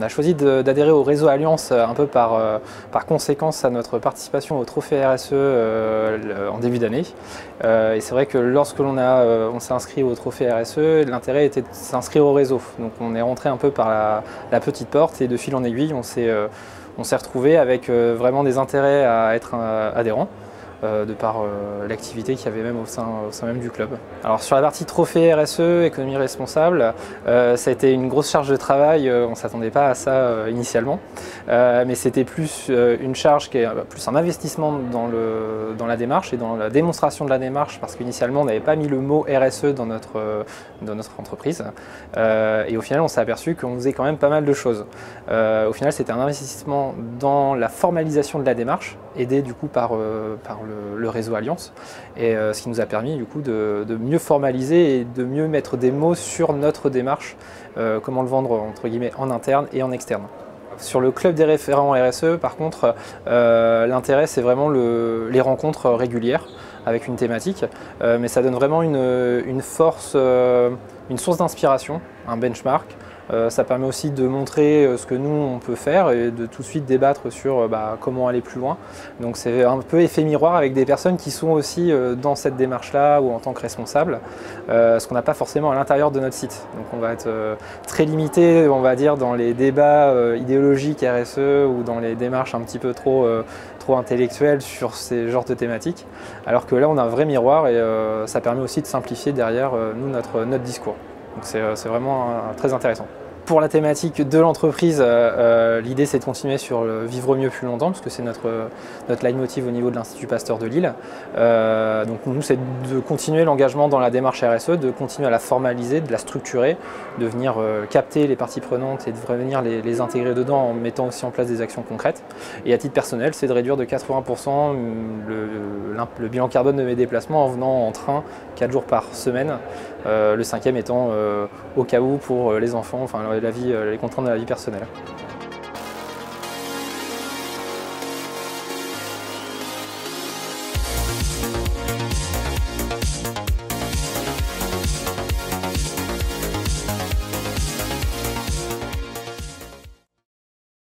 On a choisi d'adhérer au réseau Alliance un peu par conséquence à notre participation au trophée RSE en début d'année. Et c'est vrai que lorsque on s'est inscrit au trophée RSE, l'intérêt était de s'inscrire au réseau. Donc on est rentré un peu par la petite porte et de fil en aiguille, on s'est retrouvé avec vraiment des intérêts à être adhérent. De par l'activité qu'il y avait même au sein même du club. Alors sur la partie trophée RSE, économie responsable, ça a été une grosse charge de travail, on ne s'attendait pas à ça initialement, mais c'était plus une charge qui est plus un investissement dans la démarche et dans la démonstration de la démarche, parce qu'initialement on n'avait pas mis le mot RSE dans notre entreprise, et au final on s'est aperçu qu'on faisait quand même pas mal de choses. Au final c'était un investissement dans la formalisation de la démarche, aidé du coup par le réseau Alliance, et ce qui nous a permis du coup de mieux formaliser et de mieux mettre des mots sur notre démarche, comment le vendre entre guillemets en interne et en externe. Sur le club des référents RSE, par contre, l'intérêt c'est vraiment les rencontres régulières avec une thématique, mais ça donne vraiment une force, une source d'inspiration, un benchmark. Ça permet aussi de montrer ce que nous on peut faire et de tout de suite débattre sur comment aller plus loin. Donc c'est un peu effet miroir avec des personnes qui sont aussi dans cette démarche-là ou en tant que responsables, ce qu'on n'a pas forcément à l'intérieur de notre site. Donc on va être très limité, on va dire, dans les débats idéologiques RSE ou dans les démarches un petit peu trop intellectuelles sur ces genres de thématiques, alors que là on a un vrai miroir et ça permet aussi de simplifier derrière nous notre discours. Donc c'est vraiment très intéressant. Pour la thématique de l'entreprise, l'idée c'est de continuer sur le vivre mieux plus longtemps, parce que c'est notre leitmotiv au niveau de l'Institut Pasteur de Lille. Donc nous c'est de continuer l'engagement dans la démarche RSE, de continuer à la formaliser, de la structurer, de venir capter les parties prenantes et de venir les intégrer dedans en mettant aussi en place des actions concrètes. Et à titre personnel, c'est de réduire de 80% le bilan carbone de mes déplacements en venant en train 4 jours par semaine, le 5e étant au cas où pour les enfants, enfin les contraintes de la vie personnelle.